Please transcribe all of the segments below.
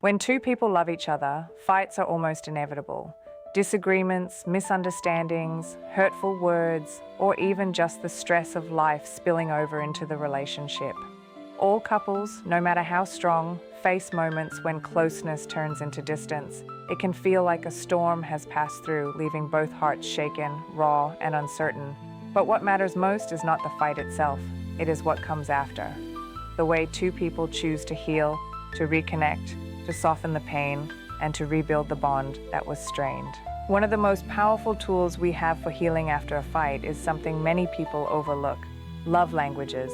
When two people love each other, fights are almost inevitable. Disagreements, misunderstandings, hurtful words, or even just the stress of life spilling over into the relationship. All couples, no matter how strong, face moments when closeness turns into distance. It can feel like a storm has passed through, leaving both hearts shaken, raw, and uncertain. But what matters most is not the fight itself, it is what comes after. The way two people choose to heal, to reconnect, to soften the pain, and to rebuild the bond that was strained. One of the most powerful tools we have for healing after a fight is something many people overlook: love languages.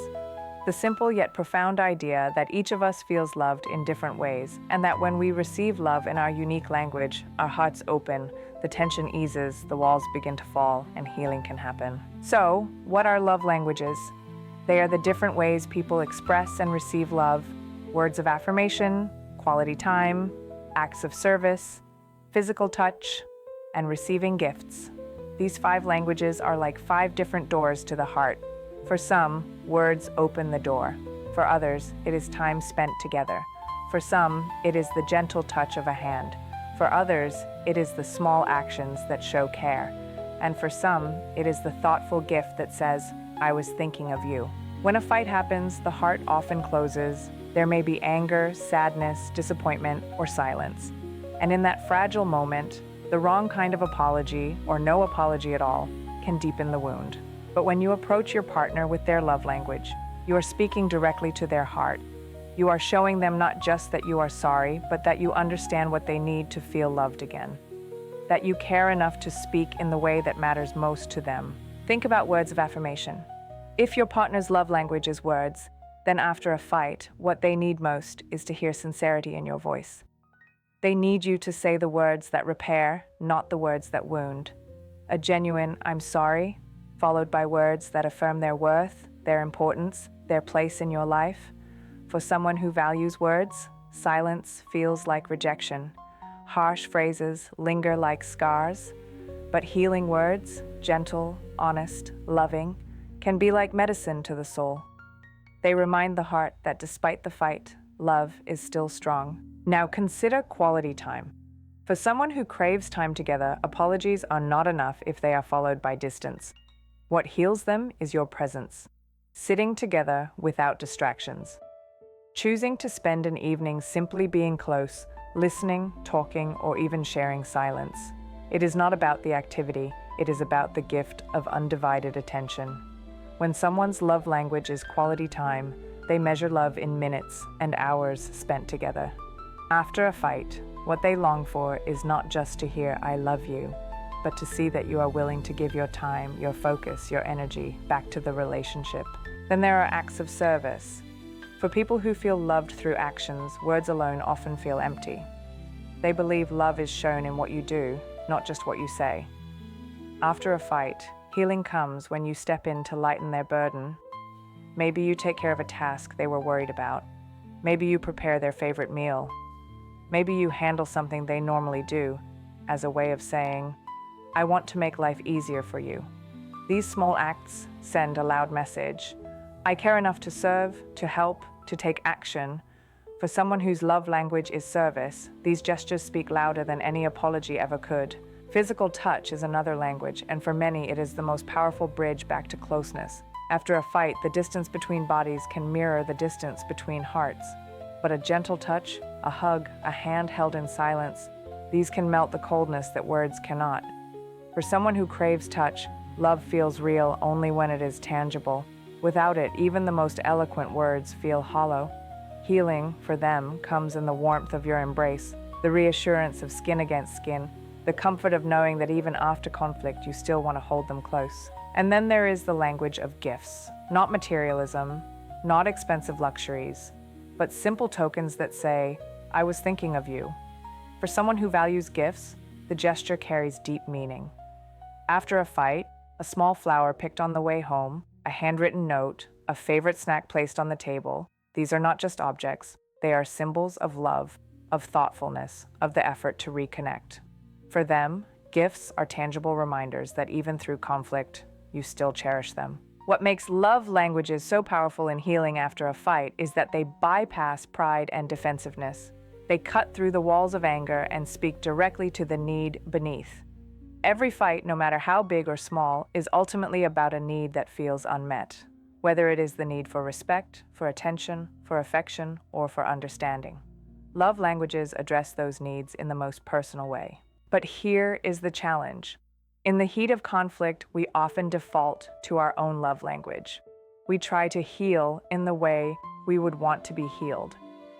The simple yet profound idea that each of us feels loved in different ways, and that when we receive love in our unique language, our hearts open, the tension eases, the walls begin to fall, and healing can happen. So, what are love languages? They are the different ways people express and receive love: words of affirmation, quality time, acts of service, physical touch, and receiving gifts. These 5 languages are like 5 different doors to the heart. For some, words open the door. For others, it is time spent together. For some, it is the gentle touch of a hand. For others, it is the small actions that show care. And for some, it is the thoughtful gift that says, "I was thinking of you." When a fight happens, the heart often closes. There may be anger, sadness, disappointment, or silence. And in that fragile moment, the wrong kind of apology, or no apology at all, can deepen the wound. But when you approach your partner with their love language, you are speaking directly to their heart. You are showing them not just that you are sorry, but that you understand what they need to feel loved again. That you care enough to speak in the way that matters most to them. Think about words of affirmation. If your partner's love language is words, then after a fight, what they need most is to hear sincerity in your voice. They need you to say the words that repair, not the words that wound. A genuine "I'm sorry," followed by words that affirm their worth, their importance, their place in your life. For someone who values words, silence feels like rejection. Harsh phrases linger like scars. But healing words, gentle, honest, loving, can be like medicine to the soul. They remind the heart that despite the fight, love is still strong. Now consider quality time. For someone who craves time together, apologies are not enough if they are followed by distance. What heals them is your presence. Sitting together without distractions. Choosing to spend an evening simply being close, listening, talking, or even sharing silence. It is not about the activity, it is about the gift of undivided attention. When someone's love language is quality time, they measure love in minutes and hours spent together. After a fight, what they long for is not just to hear "I love you," but to see that you are willing to give your time, your focus, your energy back to the relationship. Then there are acts of service. For people who feel loved through actions, words alone often feel empty. They believe love is shown in what you do, not just what you say. After a fight, healing comes when you step in to lighten their burden. Maybe you take care of a task they were worried about. Maybe you prepare their favorite meal. Maybe you handle something they normally do, as a way of saying, "I want to make life easier for you." These small acts send a loud message. I care enough to serve, to help, to take action. For someone whose love language is service, these gestures speak louder than any apology ever could. Physical touch is another language, and for many it is the most powerful bridge back to closeness. After a fight, the distance between bodies can mirror the distance between hearts. But a gentle touch, a hug, a hand held in silence, these can melt the coldness that words cannot. For someone who craves touch, love feels real only when it is tangible. Without it, even the most eloquent words feel hollow. Healing, for them, comes in the warmth of your embrace, the reassurance of skin against skin, the comfort of knowing that even after conflict, you still want to hold them close. And then there is the language of gifts. Not materialism, not expensive luxuries, but simple tokens that say, "I was thinking of you." For someone who values gifts, the gesture carries deep meaning. After a fight, a small flower picked on the way home, a handwritten note, a favorite snack placed on the table, these are not just objects, they are symbols of love, of thoughtfulness, of the effort to reconnect. For them, gifts are tangible reminders that even through conflict, you still cherish them. What makes love languages so powerful in healing after a fight is that they bypass pride and defensiveness. They cut through the walls of anger and speak directly to the need beneath. Every fight, no matter how big or small, is ultimately about a need that feels unmet, whether it is the need for respect, for attention, for affection, or for understanding. Love languages address those needs in the most personal way. But here is the challenge. In the heat of conflict, we often default to our own love language. We try to heal in the way we would want to be healed.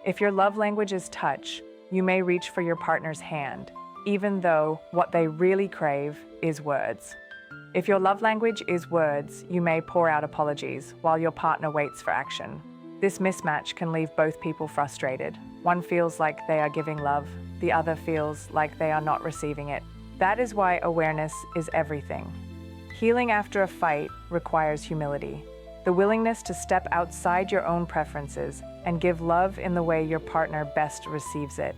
If your love language is touch, you may reach for your partner's hand, even though what they really crave is words. If your love language is words, you may pour out apologies while your partner waits for action. This mismatch can leave both people frustrated. One feels like they are giving love, the other feels like they are not receiving it. That is why awareness is everything. Healing after a fight requires humility, the willingness to step outside your own preferences and give love in the way your partner best receives it.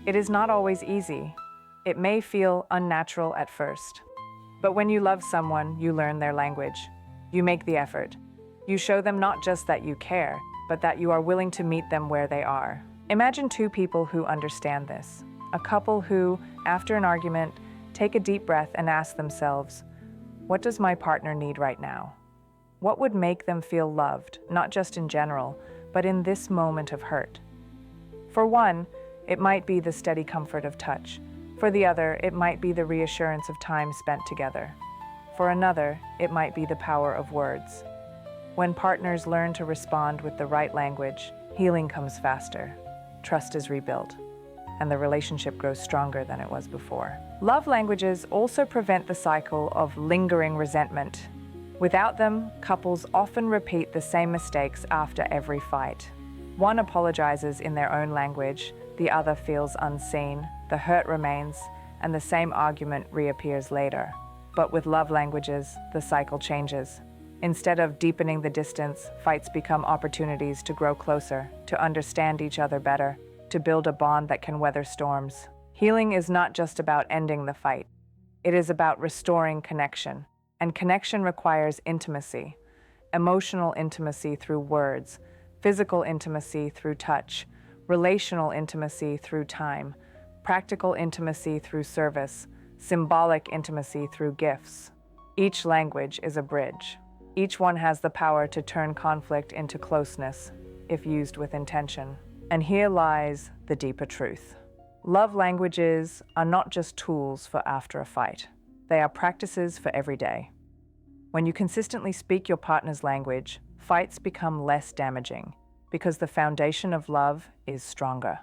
It is not always easy. It may feel unnatural at first. But when you love someone, you learn their language. You make the effort. You show them not just that you care, but that you are willing to meet them where they are. Imagine two people who understand this. A couple who, after an argument, take a deep breath and ask themselves, what does my partner need right now? What would make them feel loved, not just in general, but in this moment of hurt? For one, it might be the steady comfort of touch. For the other, it might be the reassurance of time spent together. For another, it might be the power of words. When partners learn to respond with the right language, healing comes faster, trust is rebuilt, and the relationship grows stronger than it was before. Love languages also prevent the cycle of lingering resentment. Without them, couples often repeat the same mistakes after every fight. One apologizes in their own language, the other feels unseen, the hurt remains, and the same argument reappears later. But with love languages, the cycle changes. Instead of deepening the distance, fights become opportunities to grow closer, to understand each other better, to build a bond that can weather storms. Healing is not just about ending the fight. It is about restoring connection. And connection requires intimacy. Emotional intimacy through words, physical intimacy through touch, relational intimacy through time, practical intimacy through service, symbolic intimacy through gifts. Each language is a bridge. Each one has the power to turn conflict into closeness, if used with intention. And here lies the deeper truth. Love languages are not just tools for after a fight. They are practices for every day. When you consistently speak your partner's language, fights become less damaging because the foundation of love is stronger.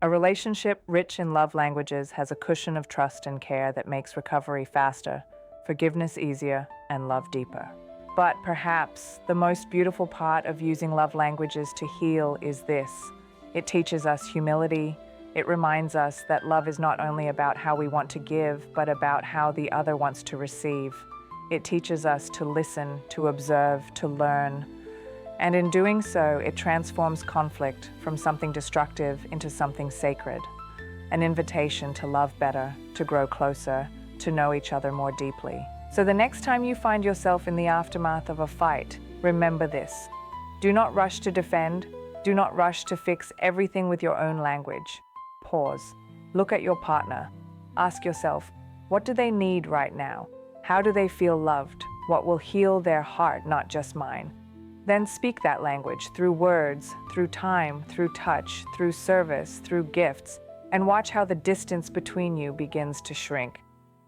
A relationship rich in love languages has a cushion of trust and care that makes recovery faster, forgiveness easier, and love deeper. But perhaps the most beautiful part of using love languages to heal is this. It teaches us humility. It reminds us that love is not only about how we want to give, but about how the other wants to receive. It teaches us to listen, to observe, to learn. And in doing so, it transforms conflict from something destructive into something sacred. An invitation to love better, to grow closer, to know each other more deeply. So the next time you find yourself in the aftermath of a fight, remember this. Do not rush to defend. Do not rush to fix everything with your own language. Pause. Look at your partner. Ask yourself, what do they need right now? How do they feel loved? What will heal their heart, not just mine? Then speak that language through words, through time, through touch, through service, through gifts, and watch how the distance between you begins to shrink.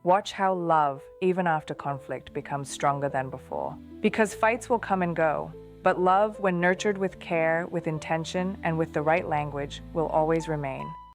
Watch how love, even after conflict, becomes stronger than before. Because fights will come and go, but love, when nurtured with care, with intention, and with the right language, will always remain.